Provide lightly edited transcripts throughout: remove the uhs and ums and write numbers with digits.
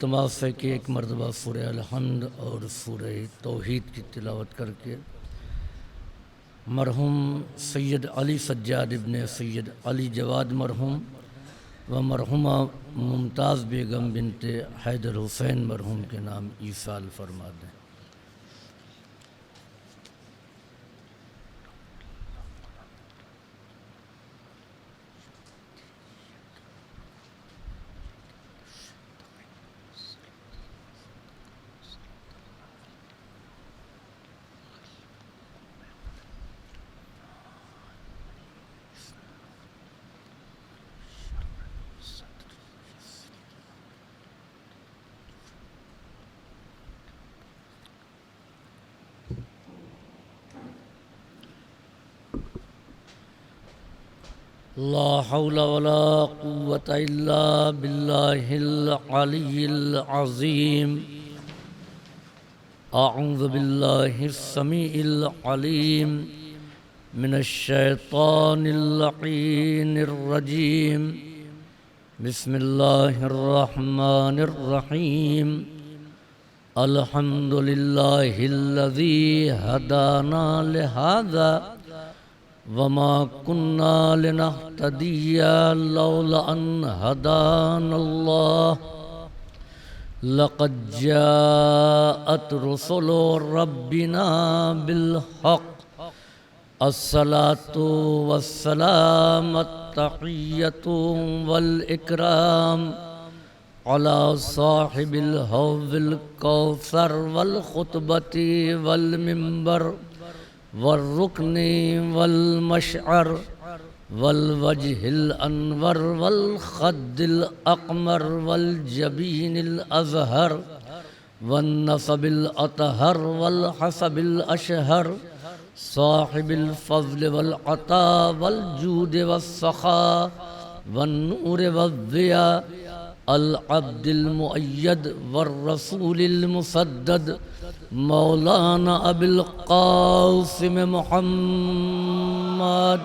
التماس ہے کہ ایک مرتبہ سورہ الحمد اور سورہ توحید کی تلاوت کر کے مرحوم سید علی سجاد ابن سید علی جواد مرحوم و مرحومہ ممتاز بیگم بنت حیدر حسین مرحوم کے نام ایصال فرما دیں۔ لا حول ولا قوة إلا بالله العلي العظيم۔ أعوذ بالله السميع العليم من الشيطان اللعين الرجيم۔ بسم الله الرحمن الرحيم۔ الحمد لله الذي هدانا لهذا وما كنا لنهتدي لولا أن هدانا الله لقد جاءت رسل ربنا بالحق الصلاة والسلام التحية والإكرام على صاحب الحوض الكوثر والخطبة والمنبر والركن والمشعر والوجه الأنور والخد الأقمر والجبين الأزهر والنسب الأطهر والحسب الأشهر صاحب الفضل والعطاء والجود والسخاء والنور والضياء العبد المؤيد والرسول المسدد مولانا ابی القاسم محمد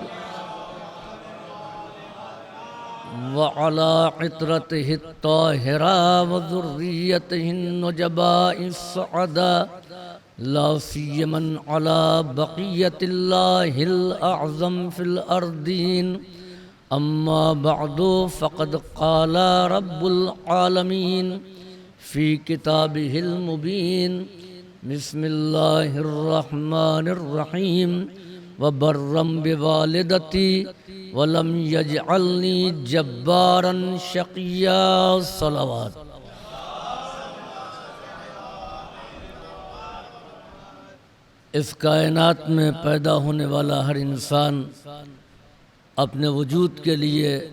وعلى عطرته الطاهرة وذريته النجباء السعداء لا سيما على بقية الله الأعظم في الأرضين۔ أما بعد فقد قال رب العالمين في كتابه المبين بسم الله الرحمن الرحيم وبرا بوالدتي ولم يجعلني جبارا شقيا۔ صلوات۔ اس کائنات میں پیدا ہونے والا ہر انسان اپنے وجود کے لیے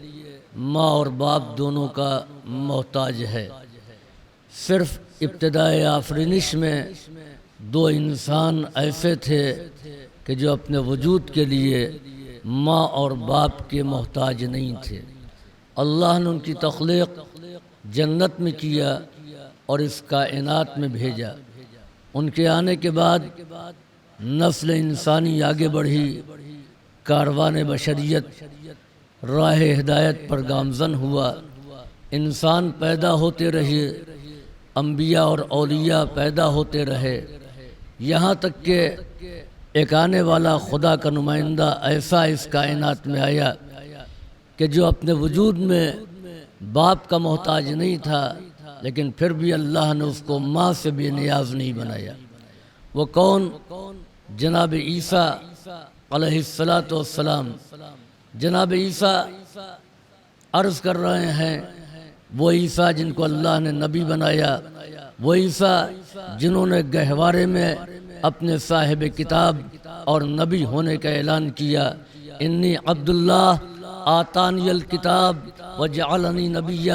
ماں اور باپ دونوں کا محتاج ہے۔ صرف ابتدائے آفرینش میں دو انسان ایسے تھے کہ جو اپنے وجود کے لیے ماں اور باپ کے محتاج نہیں تھے۔ اللہ نے ان کی تخلیق جنت میں کیا اور اس کائنات میں بھیجا۔ ان کے آنے کے بعد نسل انسانی آگے بڑھی، کاروان بشریت راہ ہدایت پر گامزن ہوا، انسان پیدا ہوتے رہے، انبیاء اور اولیاء پیدا ہوتے رہے، یہاں تک کہ ایک آنے والا خدا کا نمائندہ ایسا اس کائنات میں آیا کہ جو اپنے وجود میں باپ کا محتاج نہیں تھا، لیکن پھر بھی اللہ نے اس کو ماں سے بے نیاز نہیں بنایا۔ وہ کون؟ جناب عیسیٰ علیہ السلام۔ جناب عیسیٰ عرض کر رہے ہیں، وہ عیسیٰ جن کو اللہ نے نبی بنایا، وہ عیسیٰ جنہوں نے گہوارے میں اپنے صاحب کتاب اور نبی ہونے کا اعلان کیا، انی عبداللہ آتانی الکتاب وجعلنی نبیہ،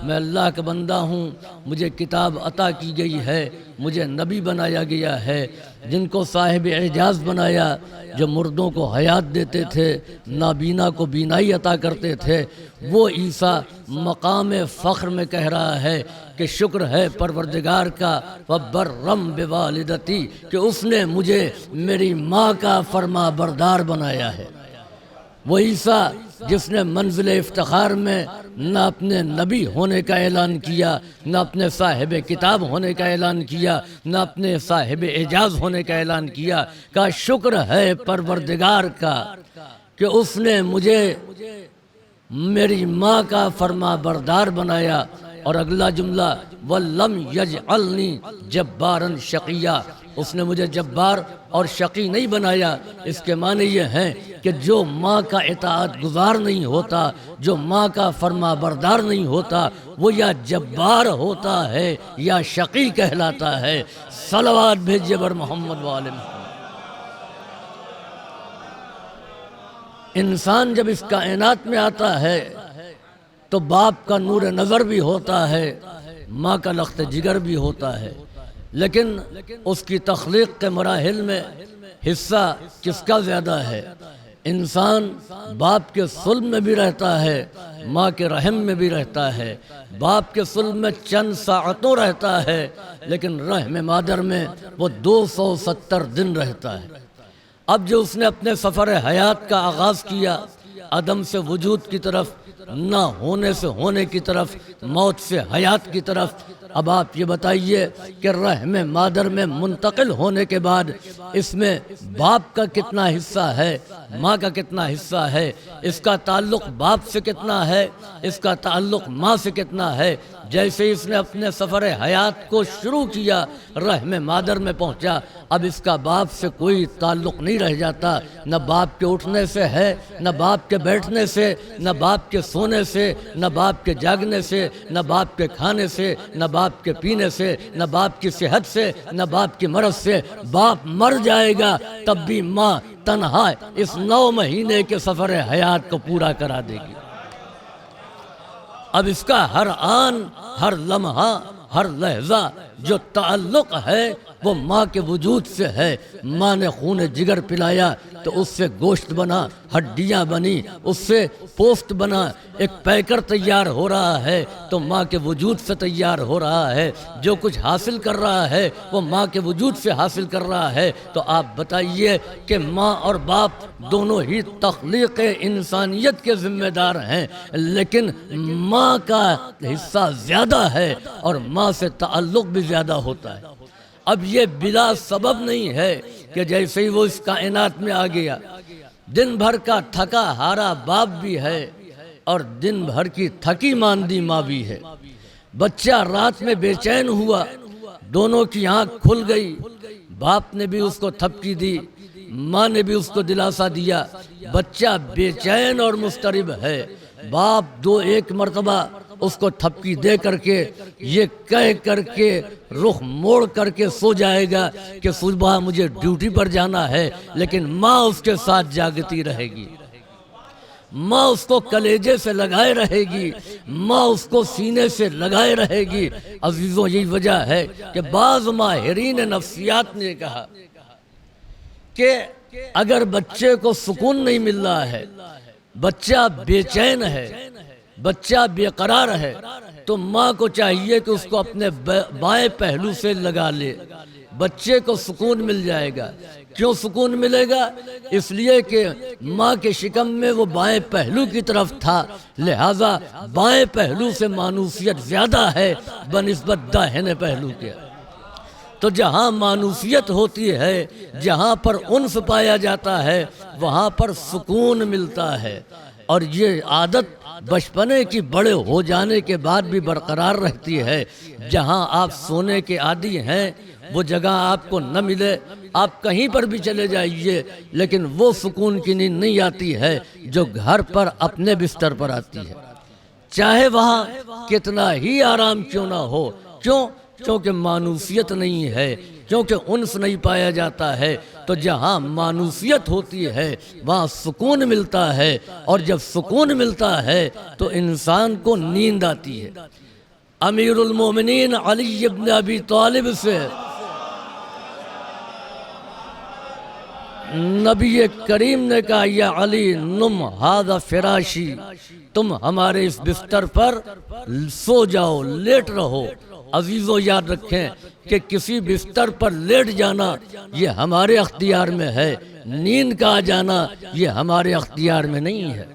میں اللہ کا بندہ ہوں، مجھے کتاب عطا کی گئی ہے، مجھے نبی بنایا گیا ہے۔ جن کو صاحب اعجاز بنایا، جو مردوں کو حیات دیتے تھے، نابینا کو بینائی عطا کرتے تھے، وہ عیسیٰ مقام فخر میں کہہ رہا ہے کہ شکر ہے پروردگار کا وبرم بوالدتی کہ اس نے مجھے میری ماں کا فرما بردار بنایا ہے۔ وہ عیسیٰ جس نے منزل افتخار میں نہ اپنے نبی ہونے کا اعلان کیا، نہ اپنے صاحب کتاب ہونے کا اعلان کیا، نہ اپنے صاحب اعجاز ہونے کا اعلان کیا۔ کا شکر ہے پروردگار کا کہ اس نے مجھے میری ماں کا فرما بردار بنایا۔ اور اگلا جملہ وَلَمْ يَجْعَلْنِي جَبَّارًا شَقِيًّا، اس نے مجھے جبار اور شقی نہیں بنایا۔ اس کے معنی یہ ہیں کہ جو ماں کا اطاعت گزار نہیں ہوتا، جو ماں کا فرما بردار نہیں ہوتا، وہ یا جبار ہوتا ہے یا شقی کہلاتا ہے۔ صلوات بھیجیے بر محمد وآل محمد۔ انسان جب اس کائنات میں آتا ہے تو باپ کا نور نظر بھی ہوتا ہے، ماں کا لخت جگر بھی ہوتا ہے، لیکن اس کی تخلیق کے مراحل میں حصہ کس کا زیادہ ہے؟ انسان باپ کے صلب میں بھی رہتا ہے، ماں کے رحم میں بھی رہتا ہے۔ باپ کے صلب میں چند ساعتوں رہتا ہے، لیکن رحم مادر میں وہ 270 دن رہتا ہے۔ اب جو اس نے اپنے سفر حیات کا آغاز کیا، عدم سے وجود کی طرف، نہ ہونے سے ہونے کی طرف، موت سے حیات کی طرف، اب آپ یہ بتائیے کہ رحم مادر میں منتقل ہونے کے بعد اس میں باپ کا کتنا حصہ ہے، ماں کا کتنا حصہ ہے، اس کا تعلق باپ سے کتنا ہے، اس کا تعلق ماں سے کتنا ہے۔ جیسے اس نے اپنے سفر حیات کو شروع کیا، رحم مادر میں پہنچا، اب اس کا باپ سے کوئی تعلق نہیں رہ جاتا، نہ باپ کے اٹھنے سے ہے، نہ باپ کے بیٹھنے سے، نہ باپ کے سونے سے، نہ باپ کے جاگنے سے، نہ باپ کے کھانے سے، نہ باپ کے پینے سے، نہ باپ کی صحت سے، نہ باپ کی مرض سے۔ باپ مر جائے گا تب بھی ماں تنہا اس 9 مہینے کے سفر حیات کو پورا کرا دے گی۔ اب اس کا ہر آن، ہر لمحہ، ہر لحظہ جو تعلق ہے وہ ماں کے وجود سے ہے۔ ماں نے خون جگر پلایا تو اس سے گوشت بنا، ہڈیاں بنی، اس سے پوست بنا، ایک پیکر تیار ہو رہا ہے تو ماں کے وجود سے تیار ہو رہا ہے۔ جو کچھ حاصل کر رہا ہے وہ ماں کے وجود سے حاصل کر رہا ہے۔ تو آپ بتائیے کہ ماں اور باپ دونوں ہی تخلیق انسانیت کے ذمہ دار ہیں، لیکن ماں کا حصہ زیادہ ہے اور ماں سے تعلق بھی زیادہ ہوتا ہے۔ اب یہ بلا سبب نہیں ہے کہ جیسے ہی وہ اس کائنات میں آ گیا، دن بھر کا تھکا ہارا باپ بھی ہے اور دن بھر کی تھکی ماندی ماں بھی ہے۔ بچہ رات میں بے چین ہوا، دونوں کی آنکھ کھل گئی، باپ نے بھی اس کو تھپکی دی، ماں نے بھی اس کو دلاسا دیا۔ بچہ بے چین اور مضطرب ہے، باپ ایک مرتبہ اس کو تھپکی دے کر کے یہ کہہ کر کے رخ موڑ کر کے سو جائے گا کہ صبح مجھے ڈیوٹی پر جانا ہے، لیکن ماں اس کے ساتھ جاگتی رہے گی، ماں اس کو کلیجے سے لگائے رہے گی، ماں اس کو سینے سے لگائے رہے گی۔ عزیزوں، یہی وجہ ہے کہ بعض ماہرین نفسیات نے کہا کہ اگر بچے کو سکون نہیں مل رہا ہے، بچہ بے چین ہے، بچہ بے قرار ہے، تو ماں کو چاہیے کہ اس کو اپنے بائیں پہلو سے لگا لے، بچے کو سکون مل جائے گا۔ کیوں سکون ملے گا؟ اس لیے کہ ماں کے شکم میں وہ بائیں پہلو کی طرف تھا، لہٰذا بائیں پہلو سے مانوسیت زیادہ ہے بنسبت داہنے پہلو کے۔ تو جہاں مانوسیت ہوتی ہے، جہاں پر انس پایا جاتا ہے، وہاں پر سکون ملتا ہے۔ اور یہ عادت بچپنے کی بڑے ہو جانے کے بعد بھی برقرار رہتی ہے۔ جہاں آپ سونے کے عادی ہیں، وہ جگہ آپ کو نہ ملے، آپ کہیں پر بھی چلے جائیے، لیکن وہ سکون کی نیند نہیں آتی ہے جو گھر پر اپنے بستر پر آتی ہے، چاہے وہاں کتنا ہی آرام کیوں نہ ہو۔ کیونکہ مانوسیت نہیں ہے، کیونکہ انس نہیں پایا جاتا ہے۔ تو جہاں مانوسیت ہوتی ہے وہاں سکون ملتا ہے، اور جب سکون ملتا ہے تو انسان کو نیند آتی ہے۔ امیر المومنین علی ابن ابی طالب سے نبی کریم نے کہا یا علی نم ھذا فراشی، تم ہمارے اس بستر پر سو جاؤ، لیٹ رہو۔ عزیزو، یاد رکھیں کہ کسی بستر پر لیٹ جانا یہ ہمارے اختیار میں ہے، نیند کا آ جانا یہ ہمارے اختیار میں نہیں ہے۔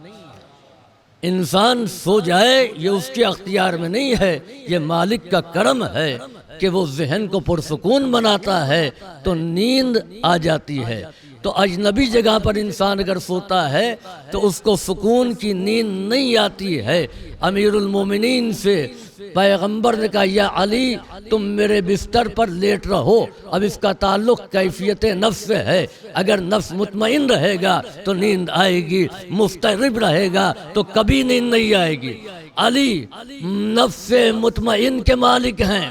انسان سو جائے یہ اس کے اختیار میں نہیں ہے، یہ مالک کا کرم ہے کہ وہ ذہن کو پرسکون بناتا ہے تو نیند آ جاتی ہے۔ تو اجنبی جگہ پر انسان اگر سوتا ہے تو اس کو سکون کی نیند نہیں آتی ہے۔ امیر المومنین سے پیغمبر نے کہا یا علی تم میرے بستر پر لیٹ رہو۔ اب اس کا تعلق کیفیت نفس سے ہے، اگر نفس مطمئن رہے گا تو نیند آئے گی، مضطرب رہے گا تو کبھی نیند نہیں آئے گی۔ علی نفس مطمئن کے مالک ہیں۔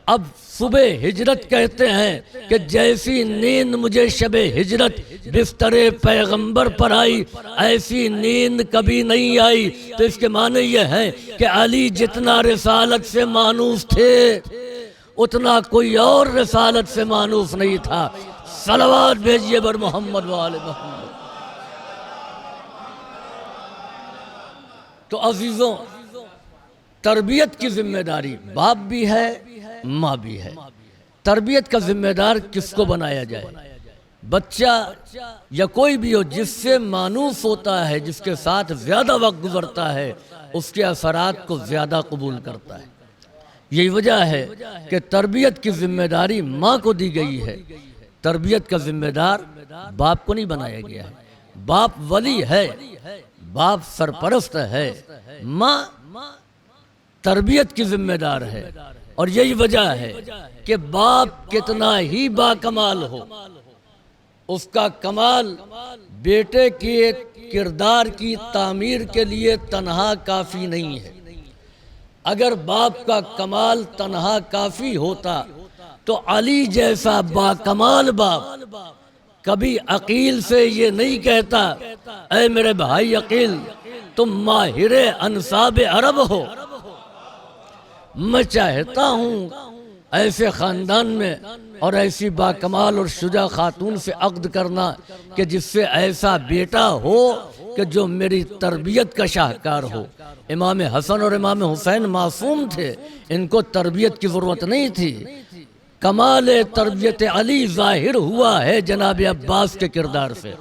اب صبح ہجرت کہتے ہیں کہ جیسی نیند مجھے شب ہجرت بستر پیغمبر پر آئی ایسی نیند کبھی نہیں آئی۔ تو اس کے معنی یہ ہے کہ علی جتنا رسالت سے مانوس تھے اتنا کوئی اور رسالت سے مانوس نہیں تھا۔ صلوات بھیجیے بر محمد و آل محمد۔ تو عزیزوں، تربیت کی ذمہ داری باپ بھی ہے، ماں بھی ہے۔ تربیت کا ذمہ دار کس کو بنایا جائے؟ بچہ یا کوئی بھی ہو جس سے مانوس ہوتا ہے، جس کے ساتھ زیادہ وقت گزرتا ہے، اس کے اثرات کو زیادہ قبول کرتا ہے۔ یہی وجہ ہے کہ تربیت کی ذمہ داری ماں کو دی گئی ہے، تربیت کا ذمہ دار باپ کو نہیں بنایا گیا ہے۔ باپ ولی ہے، باپ سرپرست ہے، ماں تربیت کی ذمہ دار ہے۔ اور یہی وجہ ہے کہ باپ کتنا ہی باکمال ہو، اس کا کمال بیٹے کے کردار کی تعمیر کے لیے تنہا کافی نہیں ہے۔ اگر باپ کا کمال تنہا کافی ہوتا تو علی جیسا باکمال باپ کبھی عقیل سے یہ نہیں کہتا اے میرے بھائی عقیل تم ماہر انساب عرب ہو۔ میں چاہتا ہوں ایسے خاندان میں اور ایسی باکمال اور شجاع خاتون سے عقد کرنا کہ جس سے ایسا بیٹا ہو کہ جو میری تربیت کا شاہکار ہو۔ امام حسن اور امام حسین معصوم تھے، ان کو تربیت کی ضرورت نہیں تھی۔ کمال تربیت علی ظاہر ہوا ہے جناب عباس کے کردار سے۔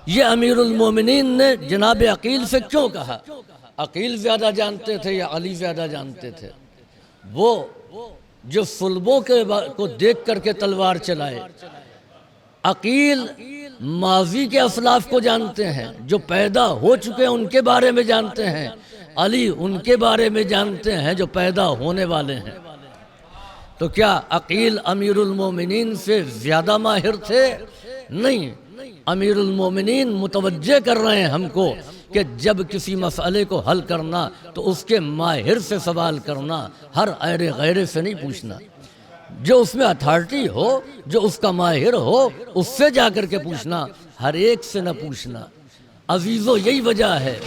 یہ امیر المومنین نے جناب عقیل سے کیوں کہا؟ عقیل زیادہ جانتے تھے یا علی زیادہ جانتے تھے؟ وہ جو صلبوں کو دیکھ کر کے تلوار چلائے۔ عقیل ماضی کے اسلاف کو جانتے ہیں، جو پیدا ہو چکے ان کے بارے میں جانتے ہیں، علی ان کے بارے میں جانتے ہیں جو پیدا ہونے والے ہیں۔ تو کیا عقیل امیر المومنین سے زیادہ ماہر تھے؟ نہیں، امیر المومنین متوجہ کر رہے ہیں ہم کو کہ جب کسی مسئلے کو حل کرنا تو اس کے ماہر سے سوال کرنا، ہر ایرے غیرے سے نہیں پوچھنا۔ جو اس میں اتھارٹی ہو، جو اس کا ماہر ہو، اس سے جا کر کے پوچھنا، ہر ایک سے نہ پوچھنا۔ عزیزو یہی وجہ ہے۔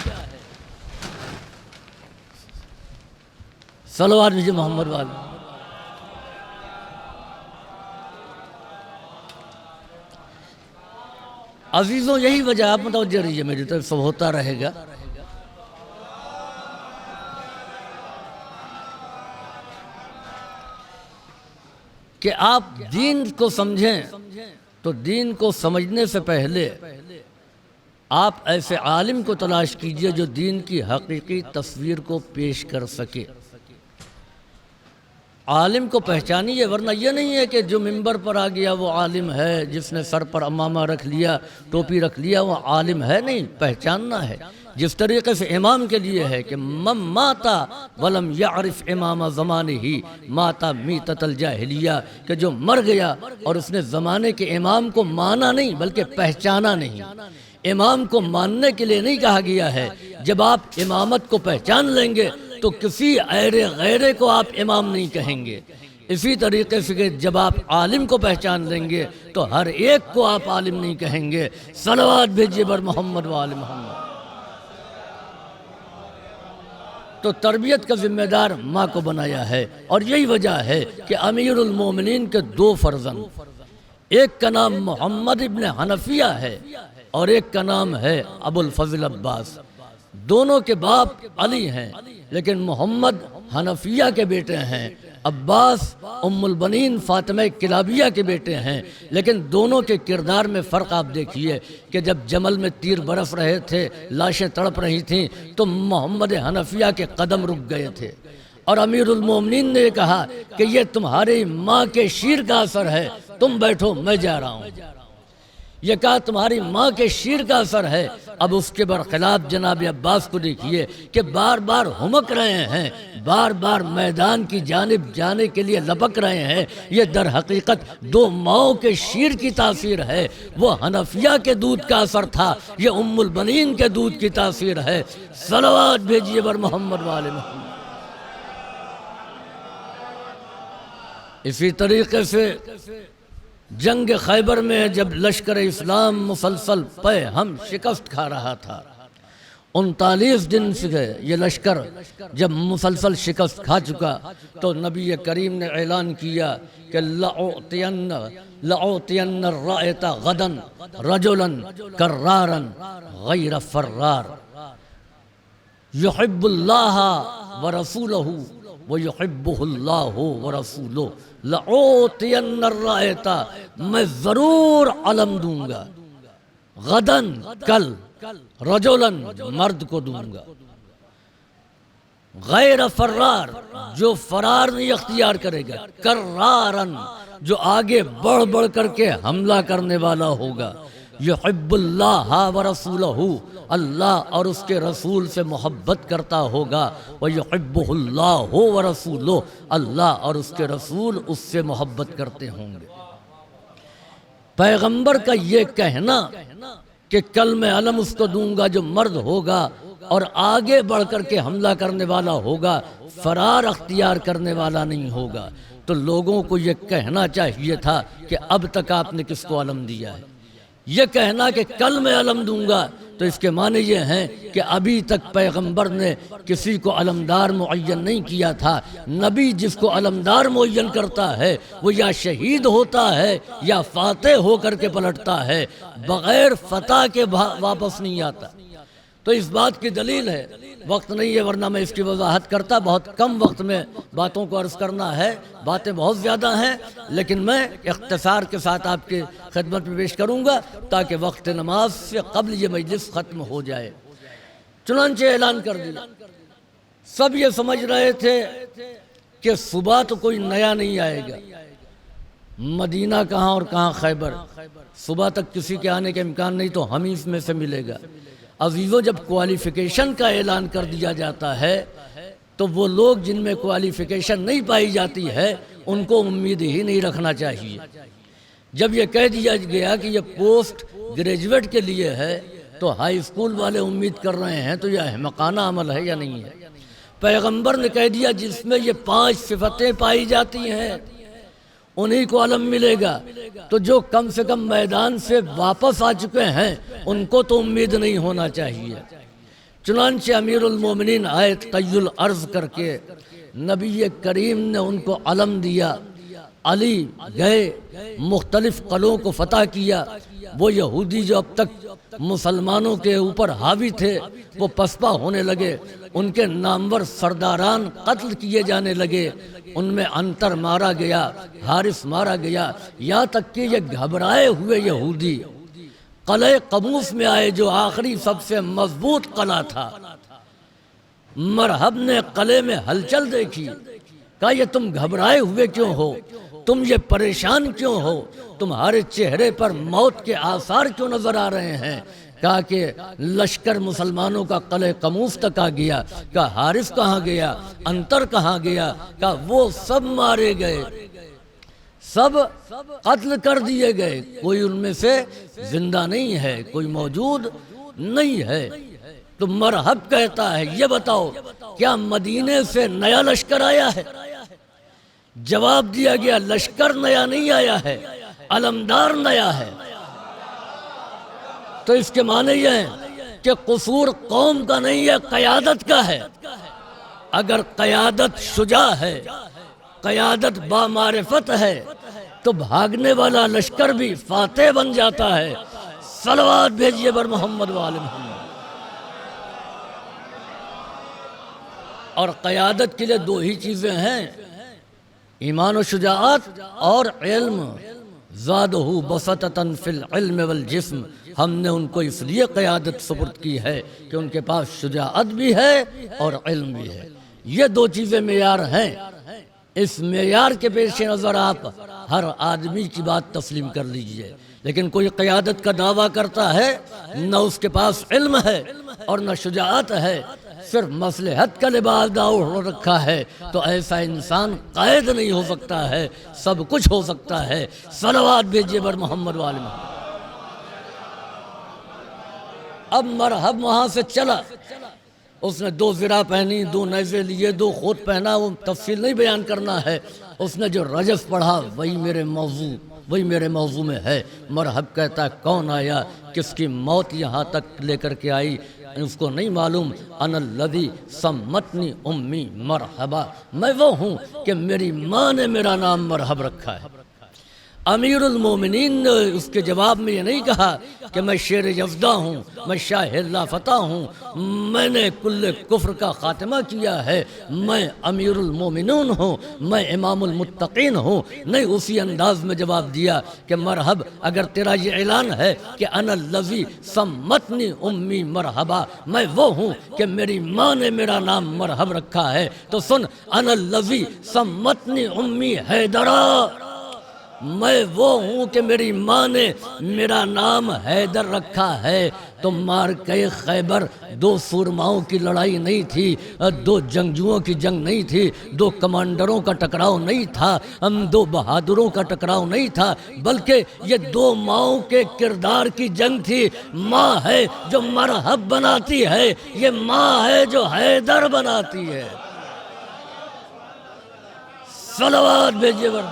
صلوات بھیجیے محمد والے۔ عزیزوں یہی وجہ، آپ متوجہ رہیے میری طرف، سب ہوتا رہے گا۔ کہ آپ دین کو سمجھیں تو دین کو سمجھنے سے پہلے آپ ایسے عالم کو تلاش کیجئے جو دین کی حقیقی تصویر کو پیش کر سکے۔ عالم کو پہچانیے، ورنہ یہ نہیں ہے کہ جو ممبر پر آ گیا وہ عالم ہے، جس نے سر پر امامہ رکھ لیا، ٹوپی رکھ لیا، وہ عالم ہے۔ نہیں، پہچاننا ہے۔ جس طریقے سے امام کے لیے ہے کہ من ماتا ولم یعرف امام زمانہ ماتا میتۃ الجاہلیہ، کہ جو مر گیا اور اس نے زمانے کے امام کو مانا نہیں بلکہ پہچانا نہیں۔ امام کو ماننے کے لیے نہیں کہا گیا ہے، جب آپ امامت کو پہچان لیں گے تو کسی ایرے غیرے کو آپ امام نہیں کہیں گے۔ اسی طریقے سے کہ جب آپ عالم کو پہچان لیں گے تو ہر ایک کو آپ عالم نہیں کہیں گے۔ صلوات بھیجیے بر محمد و آل محمد۔ تو تربیت کا ذمہ دار ماں کو بنایا ہے، اور یہی وجہ ہے کہ امیر المومنین کے دو فرزند، ایک کا نام محمد ابن حنفیہ ہے اور ایک کا نام ہے ابو الفضل عباس۔ دونوں کے باپ علی ہیں، لیکن محمد حنفیہ کے بیٹے ہیں، عباس ام البنین فاطمہ کلابیہ کے بیٹے ہیں، لیکن دونوں کے کردار میں فرق آپ دیکھیے کہ جب جمل میں تیر برس رہے تھے، لاشیں تڑپ رہی تھیں، تو محمد حنفیہ کے قدم رک گئے تھے، اور امیر المومنین نے کہا کہ یہ تمہاری ماں کے شیر کا اثر ہے، تم بیٹھو میں جا رہا ہوں۔ یہ کہا تمہاری ماں کے شیر کا اثر ہے۔ اب اس کے برخلاف جناب عباس کو دیکھیے کہ بار بار ہمک رہے ہیں، بار بار میدان کی جانب جانے کے لیے لپک رہے ہیں۔ یہ در حقیقت دو ماؤں کے شیر کی تاثیر ہے۔ وہ حنفیہ کے دودھ کا اثر تھا، یہ ام البنین کے دودھ کی تاثیر ہے۔ صلوات بھیجیے بر محمد وآل محمد۔ اسی طریقے سے جنگ خیبر میں جب لشکر اسلام مسلسل پے ہم شکست کھا رہا تھا، 39 دن سے یہ لشکر جب مسلسل شکست کھا چکا، تو نبی کریم نے اعلان کیا کہ لَأُعْطِيَنَّ الرَّائِطَ غَدًا رَجُلًا كَرَّارًا غَيْرَ فَرَّارٍ يُحِبُّ اللَّهَ وَرَسُولَهُ وَيُحِبُّهُ اللَّهُ وَرَسُولُهُ۔ لَأُعْطِيَنَّ الرَّائِطَ، میں ضرور علم دوں گا، غدن کل، رجلن مرد کو دوں گا، غیر فرار جو فرار نہیں اختیار کرے گا، کرارن جو آگے بڑھ بڑھ کر کے حملہ کرنے والا ہوگا، یحب اللہ ورسولہ، اللہ اور اس کے رسول سے محبت کرتا ہوگا، وَيُحِبُّهُ اللَّهُ وَرَسُولُهُ، اللہ اور اس کے رسول اس سے محبت کرتے ہوں گے۔ پیغمبر کا یہ کہنا کہ کل میں علم اس کو دوں گا جو مرد ہوگا اور آگے بڑھ کر کے حملہ کرنے والا ہوگا، فرار اختیار کرنے والا نہیں ہوگا، تو لوگوں کو یہ کہنا چاہیے تھا کہ اب تک آپ نے کس کو علم دیا ہے۔ یہ کہنا کہ کل میں علم دوں گا، تو اس کے معنی یہ ہیں کہ ابھی تک پیغمبر نے کسی کو علمدار معین نہیں کیا تھا۔ نبی جس کو علمدار معین کرتا ہے وہ یا شہید ہوتا ہے یا فاتح ہو کر کے پلٹتا ہے، بغیر فتح کے واپس نہیں آتا۔ تو اس بات کی دلیل ہے، وقت نہیں ہے ورنہ میں اس کی وضاحت کرتا، بہت کم وقت میں باتوں کو عرض کرنا ہے، باتیں بہت زیادہ ہیں، لیکن میں اختصار کے ساتھ آپ کی خدمت میں پیش کروں گا تاکہ وقت نماز سے قبل یہ مجلس ختم ہو جائے۔ چنانچہ اعلان کر دیا، سب یہ سمجھ رہے تھے کہ صبح تو کوئی نیا نہیں آئے گا، مدینہ کہاں اور کہاں خیبر، صبح تک کسی کے آنے کا امکان نہیں، تو ہم اس میں سے ملے گا۔ عزیزو، جب کوالیفیکیشن کا اعلان کر دیا جاتا ہے تو وہ لوگ جن میں کوالیفیکیشن نہیں پائی جاتی ہے ان کو امید ہی نہیں رکھنا چاہیے۔ جب یہ کہہ دیا گیا کہ یہ پوسٹ گریجویٹ کے لیے ہے تو ہائی اسکول والے امید کر رہے ہیں، تو یہ احمقانہ عمل ہے یا نہیں ہے؟ پیغمبر نے کہہ دیا جس میں یہ 5 صفتیں پائی جاتی ہیں انہی کو علم ملے گا، تو جو کم سے کم میدان سے واپس آ چکے ہیں ان کو تو امید نہیں ہونا چاہیے۔ چنانچہ امیر المومنین آئے طی الارض کر کے، نبی کریم نے ان کو علم دیا، علی گئے مختلف قلعوں کو فتح کیا، وہ یہودی جو اب تک مسلمانوں کے اوپر حاوی تھے وہ پسپا ہونے لگے، ان کے نامور سرداران قتل کیے جانے لگے، ان میں انتر مارا گیا، حارث مارا گیا، یہاں تک کہ یہ گھبرائے ہوئے یہودی قلعہ قموس میں آئے جو آخری سب سے مضبوط قلعہ تھا۔ مرحب نے قلعے میں ہلچل دیکھی، کہا یہ تم گھبرائے ہوئے کیوں ہو، تم یہ پریشان کیوں ہو، تمہارے چہرے پر موت کے آثار کیوں نظر آ رہے ہیں؟ کہا کہ لشکر مسلمانوں کا قلعہ قموس تک آ گیا۔ کہا حارث کہاں گیا، انتر کہاں گیا؟ کہا وہ سب مارے گئے، سب قتل کر دیے گئے، کوئی ان میں سے زندہ نہیں ہے، کوئی موجود نہیں ہے۔ تو مرحب کہتا ہے یہ بتاؤ کیا مدینے سے نیا لشکر آیا ہے؟ جواب دیا گیا لشکر نیا نہیں آیا ہے، علمدار نیا ہے۔ تو اس کے معنی یہ ہے کہ قصور قوم کا نہیں ہے، قیادت کا ہے۔ اگر قیادت شجاع ہے، قیادت بامعرفت ہے، تو بھاگنے والا لشکر بھی فاتح بن جاتا ہے۔ صلوات بھیجیے بر محمد وآل محمد۔ اور قیادت کے لیے دو ہی چیزیں ہیں، ایمان و شجاعت اور علم۔ زادہ بسطۃ فی العلم والجسم، ہم نے ان کو اس لیے قیادت سپرد کی ہے کہ ان کے پاس شجاعت بھی ہے اور علم بھی ہے۔ یہ دو چیزیں معیار ہیں، اس معیار کے پیش نظر آپ ہر آدمی کی بات تسلیم کر لیجئے۔ لیکن کوئی قیادت کا دعویٰ کرتا ہے، نہ اس کے پاس علم ہے اور نہ شجاعت ہے، صرف مصلحت کا لباس اوڑھ رکھا ہے، تو ایسا انسان قائد نہیں ہو سکتا ہے، سب کچھ ہو سکتا ہے۔ صلوات بھیجیے بر محمد وآل محمد۔ اب مرحب وہاں سے چلا، اس نے 2 زرہ پہنی، 2 نیزے لیے، 2 خود پہنا، وہ تفصیل نہیں بیان کرنا ہے۔ اس نے جو رجف پڑھا وہی میرے موضوع میں ہے۔ مرحب کہتا ہے کون آیا، کس کی موت یہاں تک لے کر کے آئی، اس کو نہیں معلوم۔ انا الذی سمتنی امی مرحبا، میں وہ ہوں کہ میری ماں نے میرا نام مرحب رکھا ہے۔ امیر المومنین نے اس کے جواب میں یہ نہیں کہا کہ میں شیر یزدہ ہوں، میں شاہ اللہ فتح ہوں، میں نے کل کفر کا خاتمہ کیا ہے، میں امیر المومنین ہوں، میں امام المتقین ہوں۔ نہیں، اسی انداز میں جواب دیا کہ مرحب، اگر تیرا یہ اعلان ہے کہ انا الذی سمتنی امی مرحبا، میں وہ ہوں کہ میری ماں نے میرا نام مرحب رکھا ہے، تو سن، انا الذی سمتنی امی حیدرا، میں وہ ہوں کہ میری ماں نے میرا نام حیدر رکھا ہے۔ تو معرکہ خیبر 2 سورماؤں کی لڑائی نہیں تھی، 2 جنگجوؤں کی جنگ نہیں تھی، 2 کمانڈروں کا ٹکراؤ نہیں تھا، 2 بہادروں کا ٹکراؤ نہیں تھا، بلکہ یہ 2 ماؤں کے کردار کی جنگ تھی۔ ماں ہے جو مرحب بناتی ہے، یہ ماں ہے جو حیدر بناتی ہے۔ صلوات بھیجیے بر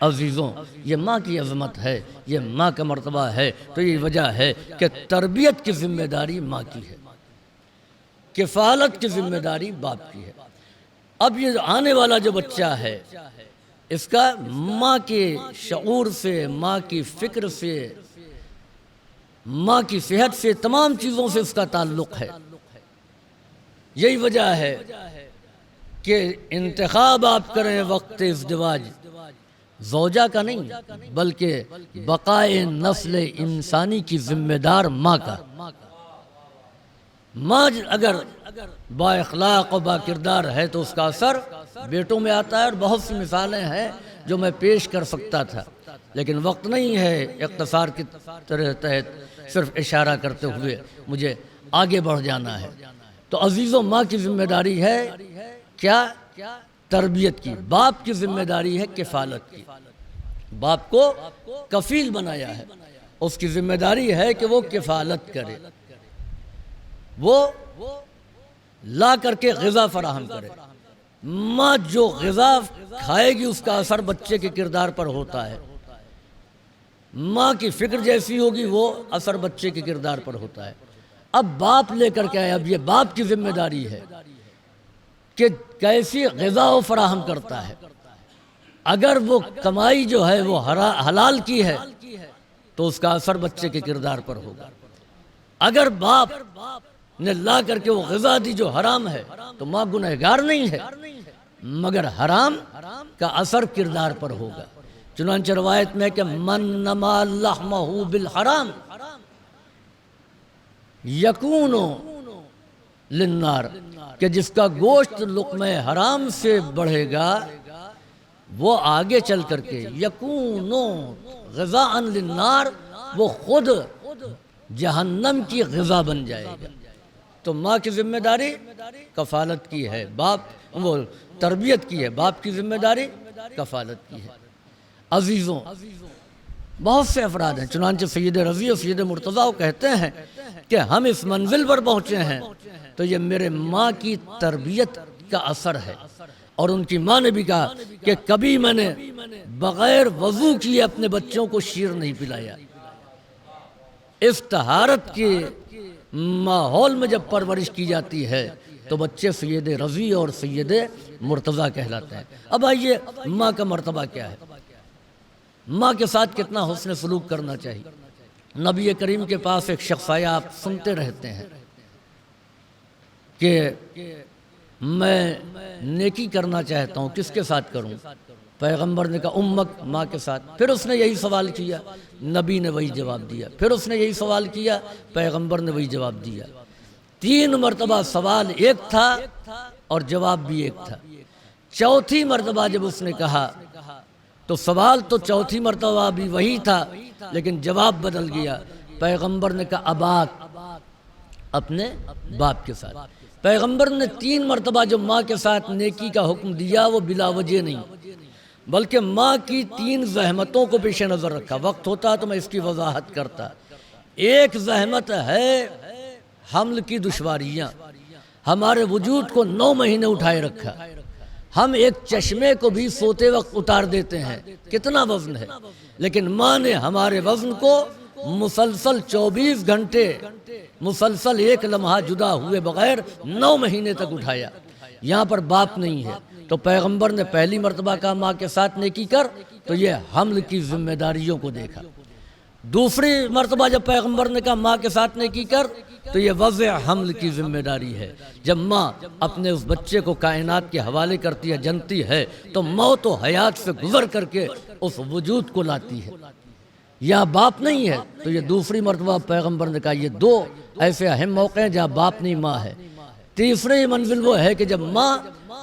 عزیزوں، یہ ماں کی عظمت ہے، یہ ماں کا مرتبہ ہے۔ تو یہ وجہ ہے کہ تربیت کی ذمہ داری ماں کی ہے، کفالت کی ذمہ داری باپ کی ہے۔ اب یہ آنے والا جو بچہ ہے، اس کا ماں کے شعور سے، ماں کی فکر سے، ماں کی صحت سے، تمام چیزوں سے اس کا تعلق ہے۔ یہی وجہ ہے کہ انتخاب آپ کریں وقت ازدواج زوجہ کا نہیں، بلکہ بقائے نسل انسانی کی ذمہ دار ماں کا۔ ماں اگر با اخلاق و با کردار ہے تو اس کا اثر بیٹوں میں آتا ہے، اور بہت سی مثالیں ہیں جو میں پیش کر سکتا تھا، لیکن وقت نہیں ہے۔ اختصار کی تحت صرف اشارہ کرتے ہوئے مجھے آگے بڑھ جانا ہے۔ تو عزیزوں، ماں کی ذمہ داری ہے کیا؟ تربیت کی۔ باپ کی ذمہ داری ہے کفالت کی۔ باپ کو کفیل بنایا ہے، اس کی ذمہ داری ہے کہ وہ کفالت کرے، وہ لا کر کے غذا فراہم کرے۔ ماں جو غذا کھائے گی اس کا اثر بچے کے کردار پر ہوتا ہے۔ ماں کی فکر جیسی ہوگی وہ اثر بچے کے کردار پر ہوتا ہے۔ اب باپ لے کر کے آئے، اب یہ باپ کی ذمہ داری ہے کہ کیسی غذا وہ فراہم کرتا ہے۔ اگر وہ کمائی جو ہے وہ حلال کی ہے تو اس کا اثر بچے کے کردار پر ہوگا۔ اگر باپ نے لا کر کے وہ غذا دی جو حرام ہے تو ماں گنہگار نہیں ہے، مگر حرام کا اثر کردار پر ہوگا۔ چنانچہ روایت میں کہ من نما لحمہ بالحرام یکون للنار، کہ جس کا گوشت لقمہ حرام سے بڑھے گا وہ آگے چل کر کے یکون غذاء للنار، وہ خود جہنم کی غذا بن جائے گا۔ تو ماں کی ذمہ داری کفالت کی ہے، باپ وہ تربیت کی ہے، باپ کی ذمہ داری کفالت کی ہے۔ عزیزوں، بہت سے افراد ہیں، چنانچہ سید رضی اور سید مرتضیٰ کہتے ہیں کہ ہم اس منزل پر پہنچے ہیں تو یہ میرے ماں کی تربیت کا اثر ہے۔ اور ان کی ماں نے بھی کہا کہ کبھی میں نے بغیر وضو کیے اپنے بچوں کو شیر نہیں پلایا۔ اس طہارت کے ماحول میں جب پرورش کی جاتی ہے تو بچے سید رضی اور سید مرتضیٰ کہلاتے ہیں۔ اب آئیے، ماں کا مرتبہ کیا ہے، ماں کے ساتھ کتنا حسن سلوک کرنا چاہیے۔ نبی کریم کے پاس ایک شخص آیا، آپ سنتے رہتے ہیں کہ میں نیکی کرنا چاہتا ہوں، کس کے ساتھ کروں؟ پیغمبر نے کہا امک، ماں کے ساتھ۔ پھر اس نے یہی سوال کیا، نبی نے وہی جواب دیا۔ پھر اس نے یہی سوال کیا، پیغمبر نے وہی جواب دیا۔ 3 مرتبہ سوال ایک تھا اور جواب بھی ایک تھا۔ چوتھی مرتبہ جب اس نے کہا تو سوال تو چوتھی مرتبہ بھی وہی تھا، لیکن جواب بدل گیا۔ پیغمبر نے کہا اباک، اپنے باپ کے ساتھ۔ پیغمبر نے 3 مرتبہ جو ماں کے ساتھ نیکی کا حکم دیا وہ بلا وجہ نہیں، بلکہ ماں کی 3 زحمتوں کو پیش نظر رکھا۔ وقت ہوتا تو میں اس کی وضاحت کرتا۔ ایک زحمت ہے حمل کی دشواریاں، ہمارے وجود کو 9 مہینے اٹھائے رکھا۔ ہم ایک چشمے کو بھی سوتے وقت اتار دیتے ہیں، کتنا وزن ہے، لیکن ماں نے ہمارے وزن کو مسلسل 24 گھنٹے، مسلسل ایک لمحہ جدا ہوئے بغیر 9 مہینے تک اٹھایا۔ یہاں پر باپ نہیں ہے، تو پیغمبر نے پہلی مرتبہ کہا ماں کے ساتھ نیکی کر، تو یہ حمل کی ذمہ داریوں کو دیکھا۔ دوسری مرتبہ جب پیغمبر نے کہا ماں کے ساتھ نیکی کر، تو یہ وضع حمل کی ذمہ داری ہے۔ جب ماں اپنے اس بچے کو کائنات کے حوالے کرتی ہے، جنتی ہے، تو موت و حیات سے گزر کر کے اس وجود کو لاتی ہے۔ یا باپ نہیں ہے، تو یہ دوسری مرتبہ پیغمبر نے کہا یہ 2 ایسے اہم موقع ہیں جہاں باپ نہیں ماں ہے۔ تیسری منزل وہ ہے کہ جب ماں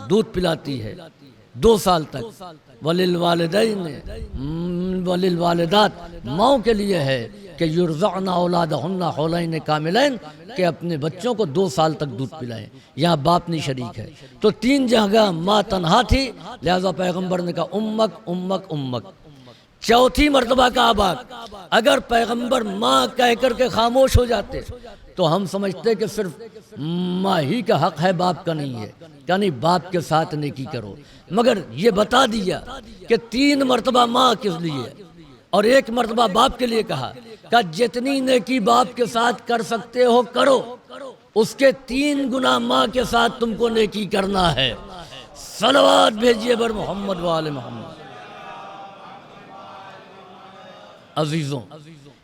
دودھ پلاتی ہے 2 سال تک، وَلِلْوَالِدَيْنِ وَلِلْوَالِدَاتِ، ماں کے لیے ہے کہ یرضعن اولادہن حولین کاملین، کہ اپنے بچوں کو 2 سال تک دودھ پلائیں۔ یہاں باپ نہیں شریک ہے۔ تو 3 جگہ ماں تنہا تھی، لہذا پیغمبر نے کہا امک امک امک۔ چوتھی مرتبہ کا اباک، اگر پیغمبر ماں کہہ کر کے خاموش ہو جاتے تو ہم سمجھتے کہ صرف ماں ہی کا حق ہے، باپ کا نہیں ہے، یعنی باپ کے ساتھ نیکی کرو۔ مگر یہ بتا دیا کہ 3 مرتبہ ماں کس لیے اور 1 مرتبہ باپ کے لیے کہا کہ جتنی نیکی باپ کے ساتھ کر سکتے ہو کرو، اس کے 3 گنا ماں کے ساتھ تم کو نیکی کرنا ہے۔ صلوات بھیجیے بر محمد وآل محمد۔ عزیزوں،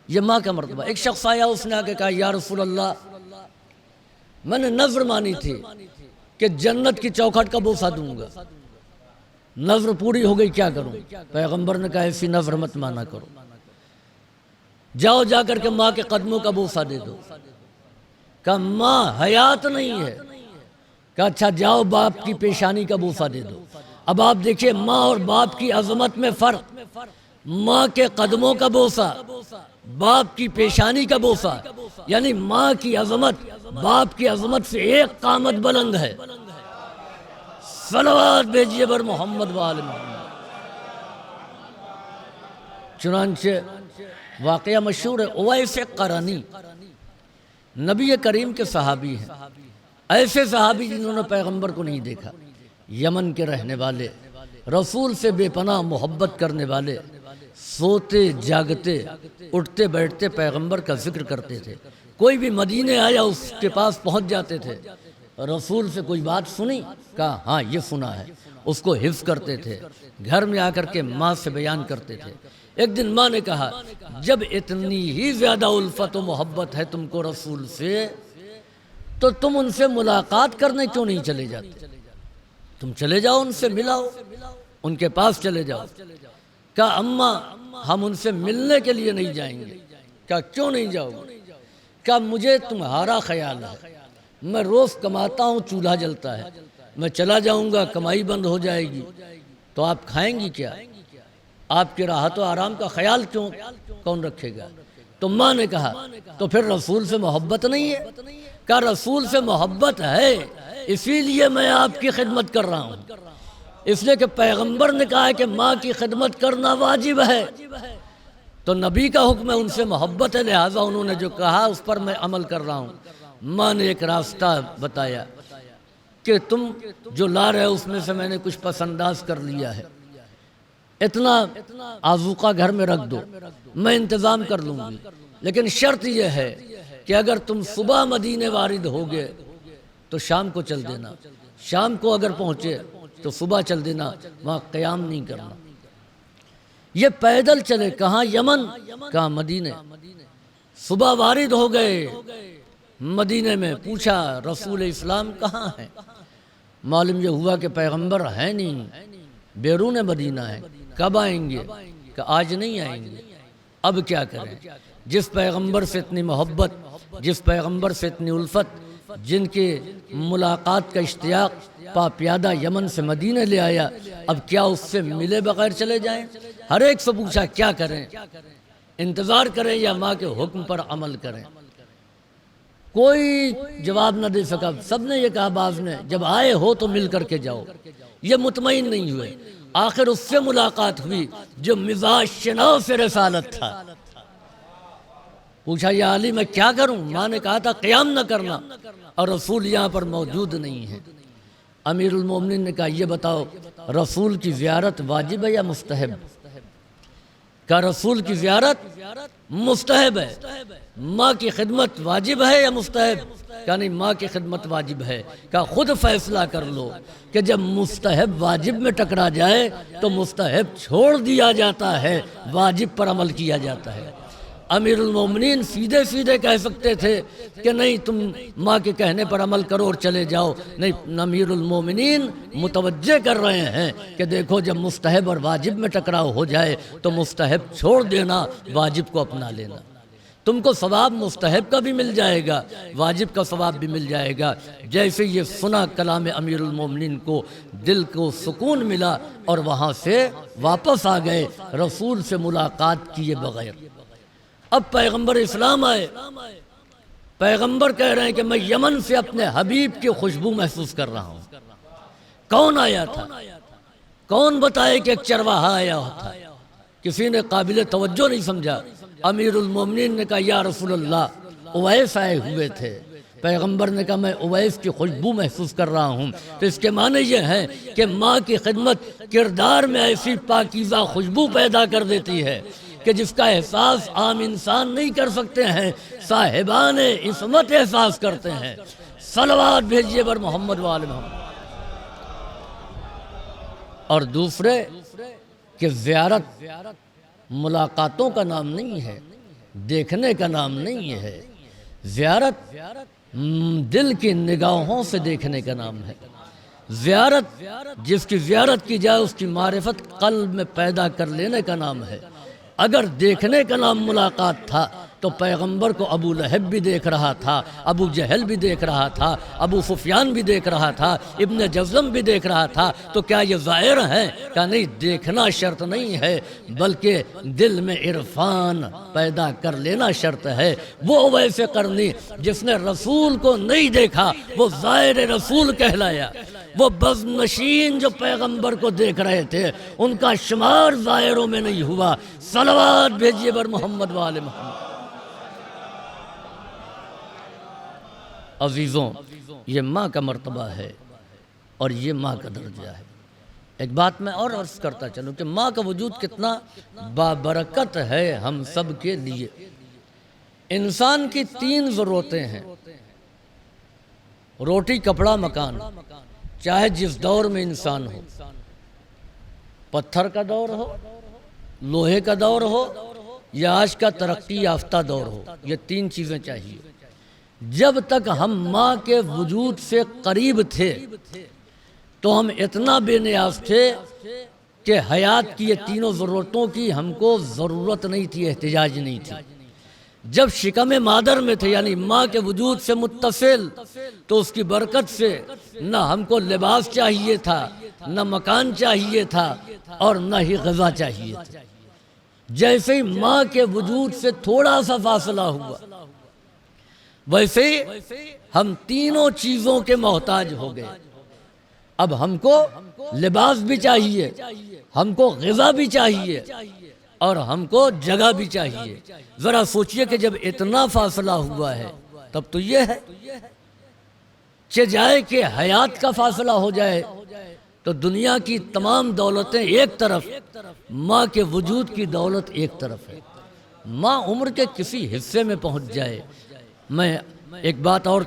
یہ ماں کا مرتبہ۔ ایک شخص آیا، اس نے آ کے کہا یا رسول اللہ، میں نے نذر مانی تھی کہ جنت کی چوکھٹ کا بوسہ دوں گا، نذر پوری ہو گئی، کیا کروں؟ پیغمبر نے کہا ایسی نذر مت مانا کرو، جاؤ جا کر کے ماں کے قدموں کا بوسہ دے دو۔ کہا ماں حیات نہیں ہے۔ کہا اچھا جاؤ باپ کی پیشانی کا بوسہ دے دو۔ اب آپ دیکھیے ماں اور باپ کی عظمت میں فرق۔ ماں کے قدموں کا بوسہ، باپ کی پیشانی کا بوسہ، یعنی ماں کی عظمت باپ کی عظمت سے 1 قامت بلند ہے۔ صلوات بھیجیے بر محمد وآل محمد۔ چنانچہ واقعہ مشہور ہے، اویس قرنی نبی کریم کے صحابی ہیں، ایسے صحابی جنہوں نے پیغمبر کو نہیں دیکھا، یمن کے رہنے والے، رسول سے بے پناہ محبت کرنے والے، سوتے جاگتے اٹھتے بیٹھتے پیغمبر کا ذکر کرتے تھے۔ کوئی بھی مدینے آیا اس کے پاس پہنچ جاتے تھے، رسول سے کوئی بات سنی، کہا ہاں یہ سنا ہے، اس کو حفظ کرتے تھے، گھر میں آ کر کے ماں سے بیان کرتے تھے۔ ایک دن ماں نے کہا جب اتنی ہی زیادہ الفت و محبت ہے تم کو رسول سے، تو تم ان سے ملاقات کرنے کیوں نہیں چلے جاتے؟ تم چلے جاؤ، ان سے ملاؤ، ان کے پاس چلے جاؤ۔ کہا اماں ہم ان سے ملنے کے لیے نہیں جائیں گے۔ کہا کیوں نہیں جاؤ گے؟ کہا مجھے تمہارا خیال ہے، میں روز کماتا ہوں، چولہا جلتا ہے، میں چلا جاؤں گا، کمائی بند ہو جائے گی، تو آپ کھائیں گی کیا؟ آپ کی راحت و آرام کا خیال کون رکھے گا؟ تو ماں نے کہا تو پھر رسول سے محبت نہیں ہے؟ کہا رسول سے محبت ہے، اسی لیے میں آپ کی خدمت کر رہا ہوں، اس لیے کہ پیغمبر نے کہا ہے کہ ماں کی خدمت کرنا واجب ہے، تو نبی کا حکم ہے، ان سے محبت ہے، لہٰذا انہوں نے جو کہا اس پر میں عمل کر رہا ہوں۔ ماں نے ایک راستہ بتایا کہ تم جو لا رہے اس میں سے میں نے کچھ پس انداز کر لیا ہے، اتنا آذوقہ گھر میں رکھ دو، میں انتظام کر لوں گی، لیکن شرط یہ ہے کہ اگر تم صبح مدینے وارد ہوگے تو شام کو چل دینا، شام کو اگر پہنچے تو صبح چل دینا، وہاں قیام نہیں کرنا۔ یہ پیدل چلے، کہاں؟ یمن، کہاں؟ مدینے۔ صبح وارد ہو گئے مدینے میں، پوچھا رسول اسلام کہاں ہیں؟ معلوم یہ ہوا کہ پیغمبر ہیں نہیں، بیرون مدینہ ہیں۔ کب آئیں گے؟ کہ آج نہیں آئیں گے۔ اب کیا کریں؟ جس پیغمبر سے اتنی محبت، جس پیغمبر سے اتنی الفت، جن کے ملاقات کا اشتیاق پا پیادہ یمن سے مدینہ لے آیا، اب کیا اس سے ملے بغیر چلے جائیں؟ ہر ایک سے پوچھا کیا کریں، انتظار کریں یا ماں کے حکم پر عمل کریں؟ کوئی جواب نہ دے سکا۔ سب نے یہ کہا بعض نے جب آئے ہو تو مل کر کے جاؤ۔ یہ مطمئن نہیں ہوئے۔ آخر اس سے ملاقات ہوئی جو مزاج شناس رسالت تھا۔ پوچھا یا علی میں کیا کروں؟ ماں نے کہا تھا قیام نہ کرنا، اور رسول یہاں پر موجود نہیں ہے۔ امیر المومنین نے کہا یہ بتاؤ رسول کی زیارت واجب ہے یا مستحب؟ کہا رسول کی زیارت مستحب ہے۔ ماں کی خدمت واجب ہے یا مستحب؟ کہا نہیں، ماں کی خدمت واجب ہے۔ کہا خود فیصلہ کر لو کہ جب مستحب واجب میں ٹکرا جائے تو مستحب چھوڑ دیا جاتا ہے، واجب پر عمل کیا جاتا ہے۔ امیر المومنین سیدھے سیدھے کہہ سکتے تھے کہ نہیں تم ماں کے کہنے پر عمل کرو اور چلے جاؤ، نہیں، امیر المومنین متوجہ کر رہے ہیں کہ دیکھو جب مستحب اور واجب میں ٹکراؤ ہو جائے تو مستحب چھوڑ دینا، واجب کو اپنا لینا۔ تم کو ثواب مستحب کا بھی مل جائے گا، واجب کا ثواب بھی مل جائے گا۔ جیسے یہ سنا کلام امیر المومنین کو دل کو سکون ملا اور وہاں سے واپس آ گئے رسول سے ملاقات کیے بغیر۔ اب پیغمبر اسلام آئے، پیغمبر کہہ رہے ہیں کہ میں یمن سے اپنے حبیب کی خوشبو محسوس کر رہا ہوں۔ کون آیا تھا؟ کون بتائے کہ ایک چرواہا آیا تھا؟ کسی نے قابل توجہ نہیں سمجھا۔ امیر المومنین نے کہا یا رسول اللہ اویس آئے ہوئے تھے۔ پیغمبر نے کہا میں اویس کی خوشبو محسوس کر رہا ہوں۔ تو اس کے معنی یہ ہے کہ ماں کی خدمت کردار میں ایسی پاکیزہ خوشبو پیدا کر دیتی ہے کہ جس کا احساس عام انسان نہیں کر سکتے ہیں، صاحبان عصمت احساس کرتے ہیں۔ صلوات بھیجیے بر محمد و آل محمد۔ اور دوسرے کہ زیارت ملاقاتوں کا نام نہیں ہے، دیکھنے کا نام نہیں ہے۔ زیارت دل کی نگاہوں سے دیکھنے کا نام ہے۔ زیارت جس کی زیارت کی جائے اس کی معرفت قلب میں پیدا کر لینے کا نام ہے۔ اگر دیکھنے کا نام ملاقات تھا تو پیغمبر کو ابو لہب بھی دیکھ رہا تھا، ابو جہل بھی دیکھ رہا تھا، ابو سفیان بھی دیکھ رہا تھا، ابن جزم بھی دیکھ رہا تھا۔ تو کیا یہ ظاہر ہے؟ کہ نہیں، دیکھنا شرط نہیں ہے بلکہ دل میں عرفان پیدا کر لینا شرط ہے۔ وہ ویسے قرنی جس نے رسول کو نہیں دیکھا وہ ظاہر رسول کہلایا۔ وہ بزم نشین جو پیغمبر کو دیکھ رہے تھے ان کا شمار ظاہروں میں نہیں ہوا۔ صلوات بھیجیے بر محمد و آل محمد۔ عزیزوں، یہ ماں کا مرتبہ ہے اور یہ ماں کا درجہ ہے۔ ایک بات میں اور عرض کرتا چلوں کہ ماں کا وجود کتنا بابرکت ہے ہم سب کے لیے۔ انسان کی 3 ضرورتیں ہیں: روٹی، کپڑا، مکان۔ چاہے جس دور میں انسان ہو، پتھر کا دور ہو، لوہے کا دور ہو یا آج کا ترقی یافتہ دور ہو، یہ 3 چیزیں چاہیے۔ جب تک ہم ماں کے وجود سے قریب تھے تو ہم اتنا بے نیاز تھے کہ حیات کی یہ 3 ضرورتوں کی ہم کو ضرورت نہیں تھی، احتیاج نہیں تھی۔ جب شکم مادر میں تھے یعنی ماں کے وجود سے متصل، تو اس کی برکت سے نہ ہم کو لباس چاہیے تھا، نہ مکان چاہیے تھا اور نہ ہی غذا چاہیے تھا۔ جیسے ہی ماں کے وجود سے تھوڑا سا فاصلہ ہوا ویسے ہم 3 چیزوں کے محتاج ہو گئے۔ اب ہم کو لباس بھی چاہیے، ہم کو غذا بھی چاہیے اور ہم کو جگہ بھی چاہیے۔ ذرا سوچئے کہ جب اتنا فاصلہ ہوا ہے تب تو یہ ہے کہ جائے کہ حیات کا فاصلہ ہو جائے تو دنیا کی تمام دولتیں ایک طرف، ماں کے وجود کی دولت ایک طرف ہے۔ ماں عمر کے کسی حصے میں پہنچ جائے۔ میں ایک بات اور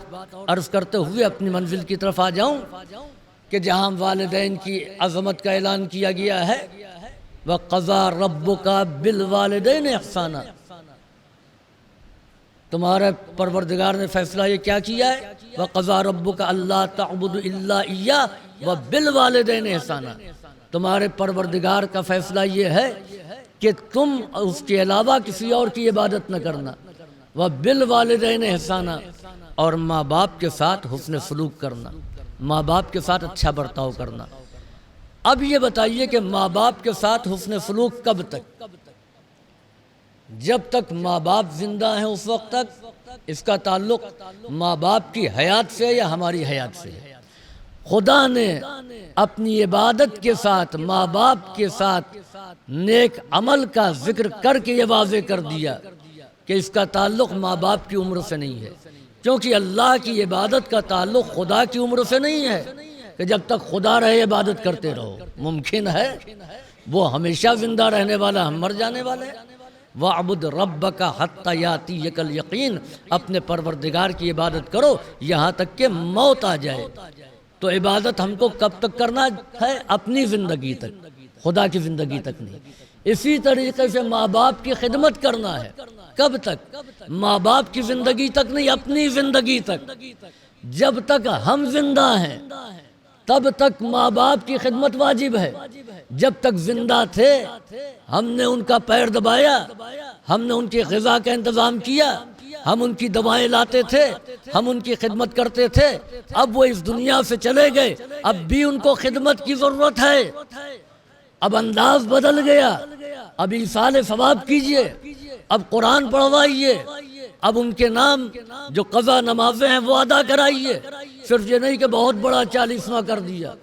عرض کرتے ہوئے اپنی منزل کی طرف آ جاؤں کہ جہاں والدین کی عظمت کا اعلان کیا گیا ہے وَقَضَىٰ رَبُّكَ بِالْوَالِدَيْنِ إِحْسَانًا، تمہارے پروردگار نے فیصلہ یہ کیا کیا ہے؟ وَقَضَىٰ رَبُّكَ أَلَّا تَعْبُدُوا إِلَّا إِيَّاهُ وَبِالْوَالِدَيْنِ إِحْسَانًا۔ تمہارے پروردگار کا فیصلہ یہ ہے کہ تم اس کے علاوہ کسی اور کی عبادت نہ کرنا، وَبِالْوَالِدَيْنِ إِحْسَانًا، اور ماں باپ کے ساتھ حسن سلوک کرنا، ماں باپ کے ساتھ اچھا برتاؤ کرنا۔ اب یہ بتائیے کہ ماں باپ کے ساتھ حسن سلوک کب تک؟ جب تک ماں باپ زندہ ہیں اس وقت تک۔ اس کا تعلق ماں باپ کی حیات سے یا ہماری حیات سے ہے۔ خدا نے اپنی عبادت کے ساتھ ماں باپ کے ساتھ نیک عمل کا ذکر کر کے یہ واضح کر دیا کہ اس کا تعلق ماں باپ کی عمر سے نہیں ہے، کیونکہ اللہ کی عبادت کا تعلق خدا کی عمر سے نہیں ہے کہ جب تک خدا رہے عبادت کرتے رہو۔ ممکن ہے وہ ہمیشہ زندہ رہنے والا، ہم مر جانے والے ہیں۔ وَاعْبُدْ رَبَّكَ حَتَّى يَأْتِيَكَ الْيَقِينُ، اپنے پروردگار کی عبادت کرو یہاں تک کہ موت آ جائے۔ تو عبادت ہم کو کب تک کرنا ہے؟ اپنی زندگی تک، خدا کی زندگی تک نہیں۔ اسی طریقے سے ماں باپ کی خدمت کرنا ہے، کب تک؟ ماں باپ کی زندگی تک نہیں، اپنی زندگی تک۔ جب تک ہم زندہ ہیں تب تک ماں باپ کی خدمت واجب ہے۔ جب تک زندہ تھے ہم نے ان کا پیر دبایا، ہم نے ان کی غذا کا انتظام کیا، ہم ان کی دوائیں لاتے تھے، ہم ان کی خدمت کرتے تھے۔ اب وہ اس دنیا سے چلے گئے، اب بھی ان کو خدمت کی ضرورت ہے۔ اب انداز بدل گیا، اب ایصال ثواب کیجئے، اب قرآن پڑھوائیے، اب ان کے نام جو قضا نمازیں ہیں وہ ادا کرائیے۔ صرف یہ نہیں کہ بہت بڑا 40واں کر دیا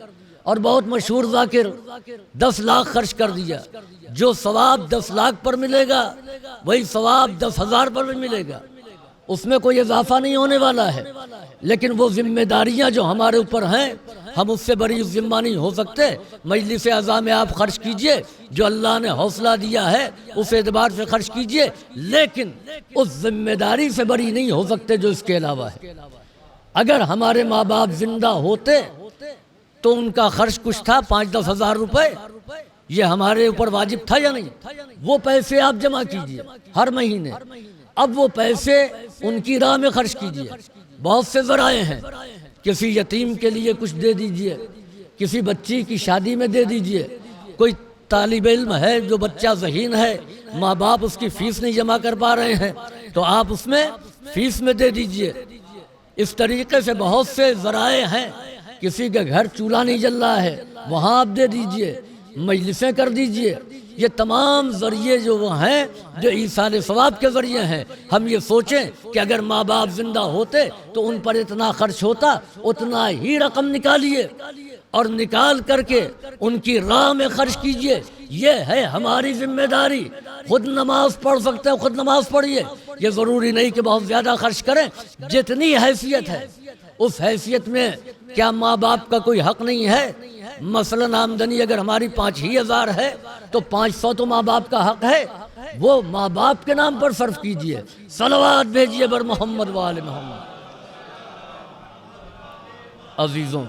اور بہت مشہور ذاکر 10 لاکھ خرچ کر دیا۔ جو ثواب 10 لاکھ پر ملے گا وہی ثواب 10,000 پر بھی ملے گا، اس میں کوئی اضافہ نہیں ہونے والا ہے۔ لیکن وہ ذمہ داریاں جو ہمارے اوپر ہیں ہم اس سے بری ذمہ نہیں ہو سکتے۔ مجلس اعضاء میں آپ خرچ کیجئے، جو اللہ نے حوصلہ دیا ہے اس اعتبار سے خرچ کیجئے، لیکن اس ذمہ داری سے بری نہیں ہو سکتے جو اس کے علاوہ ہے۔ اگر ہمارے ماں باپ زندہ ہوتے تو ان کا خرچ کچھ تھا 5-10 ہزار روپے، یہ ہمارے اوپر واجب تھا یا نہیں؟ وہ پیسے آپ جمع کیجئے ہر مہینے، اب وہ پیسے ان کی راہ میں خرچ کیجئے۔ بہت سے ذرائع ہیں، کسی یتیم کے لیے کچھ دے دیجئے، کسی بچی کی شادی میں دے دیجئے، کوئی طالب علم ہے جو بچہ ذہین ہے، ماں باپ اس کی فیس نہیں جمع کر پا رہے ہیں تو آپ اس میں فیس میں دے دیجئے۔ اس طریقے سے بہت سے ذرائع ہیں، کسی کے گھر چولہا نہیں جل رہا ہے وہاں آپ دے دیجئے، مجلسیں کر دیجئے۔ یہ تمام ذریعے جو وہ ہیں جو ایصال ثواب کے ذریعے ہیں۔ ہم یہ سوچیں کہ اگر ماں باپ زندہ ہوتے تو ان پر اتنا خرچ ہوتا، اتنا ہی رقم نکالیے اور نکال کر کے ان کی راہ میں خرچ کیجئے۔ یہ ہے ہماری ذمہ داری۔ خود نماز پڑھ سکتے ہیں خود نماز پڑھیے، یہ ضروری نہیں کہ بہت زیادہ خرچ کریں۔ جتنی حیثیت ہے اس حیثیت میں کیا ماں باپ کا کوئی حق نہیں ہے؟ مثلا آمدنی اگر ہماری 5,000 ہے تو 500 تو ماں باپ کا حق ہے، وہ ماں باپ کے نام پر صرف کیجئے۔ صلوات بھیجئے بر محمد و آل محمد۔ عزیزوں،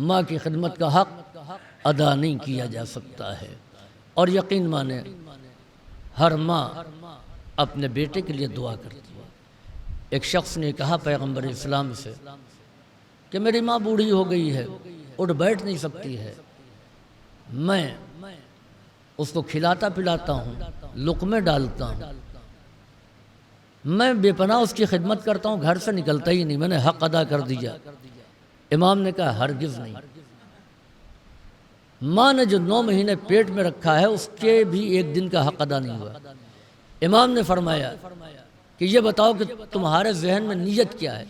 ماں کی خدمت کا حق ادا نہیں کیا جا سکتا ہے، اور یقین مانیں ہر ماں اپنے بیٹے کے لیے دعا کرتی ہے۔ ایک شخص نے کہا پیغمبر اسلام سے کہ میری ماں بوڑھی ہو گئی ہے، اٹھ بیٹھ نہیں سکتی ہے، میں اس کو کھلاتا پلاتا ہوں، لقمے ڈالتا ہوں، میں بے پناہ اس کی خدمت کرتا ہوں، گھر سے نکلتا ہی نہیں، میں نے حق ادا کر دیا۔ امام نے کہا ہرگز نہیں۔ ماں نے جو 9 مہینے پیٹ میں رکھا ہے اس کے بھی 1 دن کا حق ادا نہیں ہوا۔ امام نے فرمایا کہ یہ بتاؤ کہ تمہارے ذہن میں نیت کیا ہے؟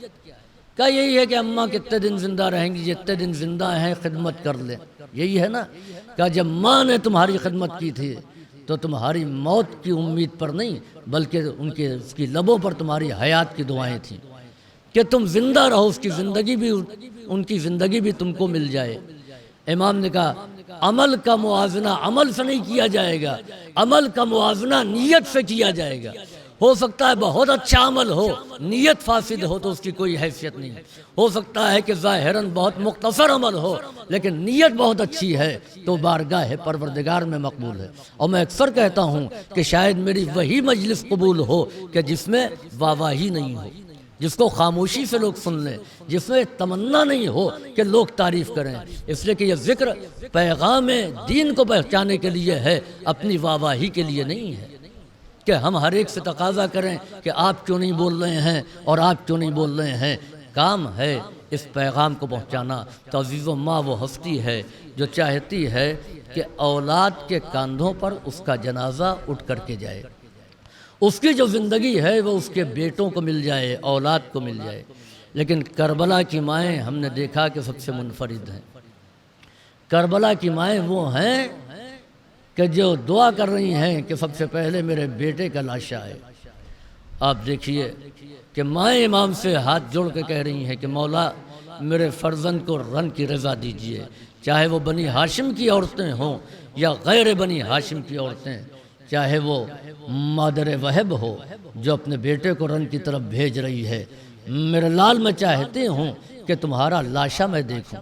کہا یہی ہے کہ اماں کتنے دن زندہ رہیں گی، جتنے دن زندہ ہیں خدمت کر لیں، یہی ہے نا؟ کہا جب ماں نے تمہاری خدمت کی تھی تو تمہاری موت کی امید پر نہیں بلکہ اس کی لبوں پر تمہاری حیات کی دعائیں تھیں کہ تم زندہ رہو، اس کی زندگی بھی، ان کی زندگی بھی تم کو مل جائے۔ امام نے کہا عمل کا موازنہ عمل سے نہیں کیا جائے گا، عمل کا موازنہ نیت سے کیا جائے گا۔ ہو سکتا ہے بہت اچھا عمل ہو، نیت فاسد ہو تو اس کی کوئی حیثیت نہیں ہے۔ ہو سکتا ہے کہ ظاہراً بہت مختصر عمل ہو لیکن نیت بہت اچھی ہے تو بارگاہ پروردگار میں مقبول ہے۔ اور میں اکثر کہتا ہوں کہ شاید میری وہی مجلس قبول ہو کہ جس میں واہ واہی نہیں ہو، جس کو خاموشی سے لوگ سن لیں، جس میں تمنا نہیں ہو کہ لوگ تعریف کریں، اس لیے کہ یہ ذکر پیغام دین کو پہنچانے کے لیے ہے، اپنی واہ واہی کے لیے نہیں ہے کہ ہم ہر ایک سے تقاضا کریں کہ آپ کیوں نہیں بول رہے ہیں اور آپ کیوں نہیں بول رہے ہیں۔ کام ہے اس پیغام کو پہنچانا۔ تو عزیزو، ماں وہ ہستی ہے جو چاہتی ہے کہ اولاد کے کاندھوں پر اس کا جنازہ اٹھ کر کے جائے، اس کی جو زندگی ہے وہ اس کے بیٹوں کو مل جائے، اولاد کو مل جائے۔ لیکن کربلا کی مائیں ہم نے دیکھا کہ سب سے منفرد ہیں۔ کربلا کی مائیں وہ ہیں کہ جو دعا کر رہی ہیں کہ سب سے پہلے میرے بیٹے کا لاشا ہے۔ آپ دیکھیے کہ مائیں امام سے ہاتھ جوڑ کے کہہ رہی ہیں کہ مولا میرے فرزند کو رن کی رضا دیجئے، چاہے وہ بنی ہاشم کی عورتیں ہوں یا غیر بنی ہاشم کی عورتیں، چاہے وہ مادر وہب ہو جو اپنے بیٹے کو رن کی طرف بھیج رہی ہے۔ میرے لال میں چاہتے ہوں کہ تمہارا لاشا میں دیکھوں۔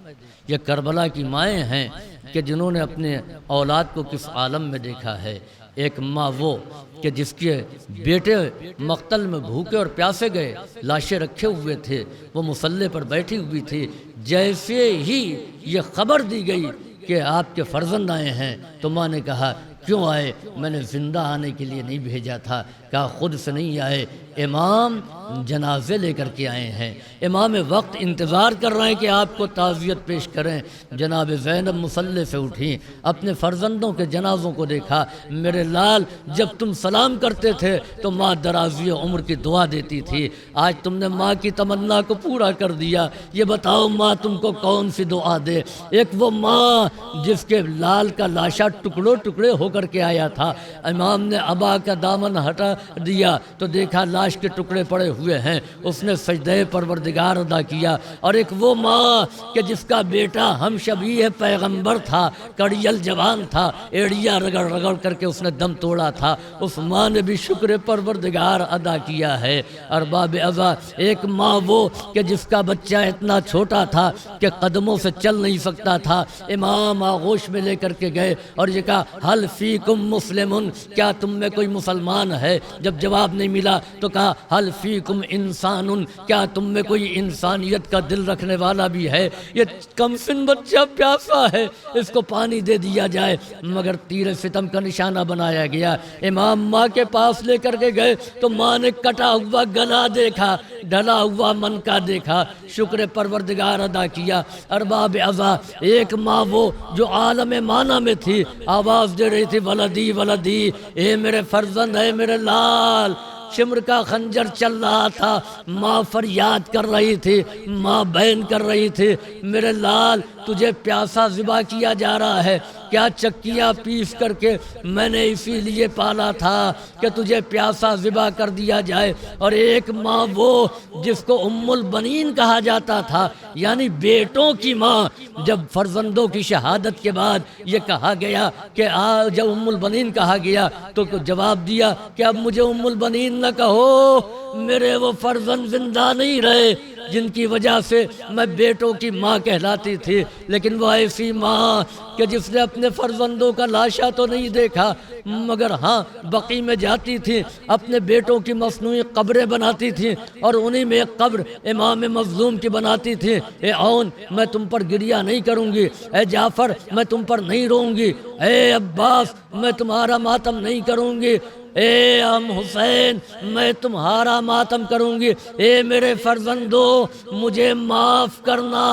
یہ کربلا کی مائیں ہیں کہ جنہوں نے اپنے اولاد کو کس عالم میں دیکھا ہے۔ ایک ماں وہ کہ جس کے بیٹے مقتل میں بھوکے اور پیاسے گئے، لاشیں رکھے ہوئے تھے، وہ مصلی پر بیٹھی ہوئی تھی، جیسے ہی یہ خبر دی گئی کہ آپ کے فرزند آئے ہیں تو ماں نے کہا کیوں آئے؟ میں نے زندہ آنے کے لیے نہیں بھیجا تھا۔ کہا خود سے نہیں آئے، امام جنازے لے کر کے آئے ہیں، امام وقت انتظار کر رہے ہیں کہ آپ کو تعزیت پیش کریں۔ جناب زینب مصلی سے اٹھیں، اپنے فرزندوں کے جنازوں کو دیکھا۔ میرے لال، جب تم سلام کرتے تھے تو ماں درازی عمر کی دعا دیتی تھی، آج تم نے ماں کی تمنا کو پورا کر دیا۔ یہ بتاؤ ماں تم کو کون سی دعا دے؟ ایک وہ ماں جس کے لال کا لاشا ٹکڑوں ٹکڑے ہو کر کے آیا تھا، امام نے ابا کا دامن ہٹا دیا تو دیکھا لاش کے ٹکڑے پڑے ہوئے ہیں، اس نے سجدہ پروردگار ادا کیا۔ اور ایک وہ ماں کہ جس کا بیٹا ہم شبیہ پیغمبر تھا، کڑیل جوان تھا، ایڑیا رگڑ رگڑ کر کے اس نے دم توڑا تھا، اس ماں نے بھی شکر پروردگار ادا کیا ہے۔ ارباب ازا، ایک ماں وہ کہ جس کا بچہ اتنا چھوٹا تھا کہ قدموں سے چل نہیں سکتا تھا، امام آغوش میں لے کر کے گئے اور یہ کہا حل فیکم مسلمن، کیا تم میں کوئی مسلمان ہے؟ جب جواب نہیں ملا تو کہا حل فیکم انسان، کیا تم میں کوئی انسانیت کا دل رکھنے والا بھی ہے؟ یہ کم سن بچہ پیاسا ہے، اس کو پانی دے دیا جائے، مگر تیر ستم کا نشانہ بنایا گیا۔ امام ماں کے پاس لے کر کے گئے تو ماں نے کٹا ہوا گلا دیکھا، ڈھلا ہوا من کا دیکھا، شکر پروردگار ادا کیا۔ ارباب ازا، ایک ماں وہ جو عالم معنی میں تھی، آواز دے رہی تھی ولدی ولدی، اے میرے فرزند، اے میرے لال۔ شمر کا خنجر چل رہا تھا، ماں فریاد کر رہی تھی، ماں بین کر رہی تھی، میرے لال تجھے پیاسا ذبح کیا جا رہا ہے، کیا چکیاں پیس کر کے میں نے اسی لیے پالا تھا کہ تجھے پیاسا ذبح کر دیا جائے۔ اور ایک ماں وہ جس کو ام البنین کہا جاتا تھا، یعنی بیٹوں کی ماں، جب فرزندوں کی شہادت کے بعد یہ کہا گیا کہ جب ام البنین کہا گیا تو جواب دیا کہ اب مجھے ام البنین نہ کہو، میرے وہ فرزند زندہ نہیں رہے جن کی وجہ سے میں بیٹوں کی ماں کہلاتی تھی، لیکن وہ ایسی ماں کہ جس نے اپنے فرزندوں کا لاشا تو نہیں دیکھا، مگر ہاں بقی میں جاتی تھی، اپنے بیٹوں کی مصنوعی قبریں بناتی تھی اور انہی میں ایک قبر امام مظلوم کی بناتی تھی۔ اے اون، میں تم پر گریہ نہیں کروں گی، اے جعفر میں تم پر نہیں روؤں گی، اے عباس میں تمہارا ماتم نہیں کروں گی، اے ام حسین میں تمہارا ماتم کروں گی، اے میرے فرزندو مجھے معاف کرنا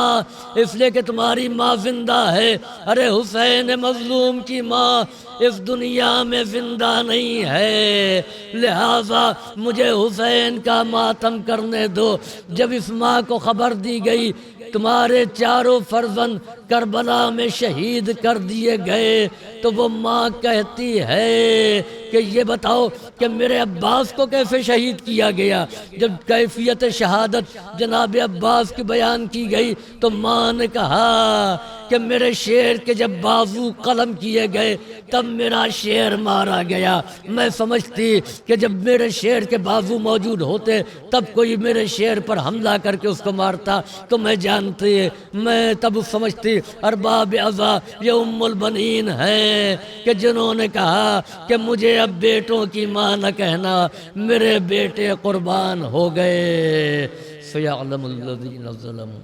اس لیے کہ تمہاری ماں زندہ ہے۔ ارے حسین مظلوم کی ماں اس دنیا میں زندہ نہیں ہے، لہذا مجھے حسین کا ماتم کرنے دو۔ جب اس ماں کو خبر دی گئی تمہارے چاروں فرزند کربلا میں شہید کر دیے گئے تو وہ ماں کہتی ہے کہ یہ بتاؤ کہ میرے عباس کو کیسے شہید کیا گیا؟ جب کیفیت شہادت جناب عباس کی بیان کی گئی تو ماں نے کہا کہ میرے شیر کے جب بازو قلم کیے گئے تب میرا شیر مارا گیا۔ میں سمجھتی کہ جب میرے شیر کے بازو موجود ہوتے تب کوئی میرے شیر پر حملہ کر کے اس کو مارتا تو میں جانتی، میں تب سمجھتی ارباب عزا یہ ام البنین ہیں کہ جنہوں نے کہا کہ مجھے اب بیٹوں کی ماں نہ کہنا، میرے بیٹے قربان ہو گئے۔ سیعلم الذین ظلموا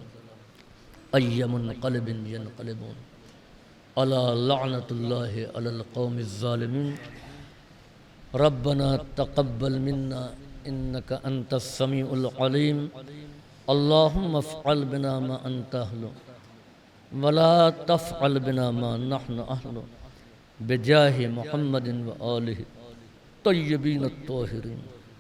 ای منقلب ینقلبون الا لعنت اللہ علی القوم الظالمین ربنا تقبل منا انک انت السمیع العلیم اللہم افعل بنا ما انت اہل ولا تفعل بنا ما نحن اہل بجاہ محمد و آلہ طیبین الطاہرین۔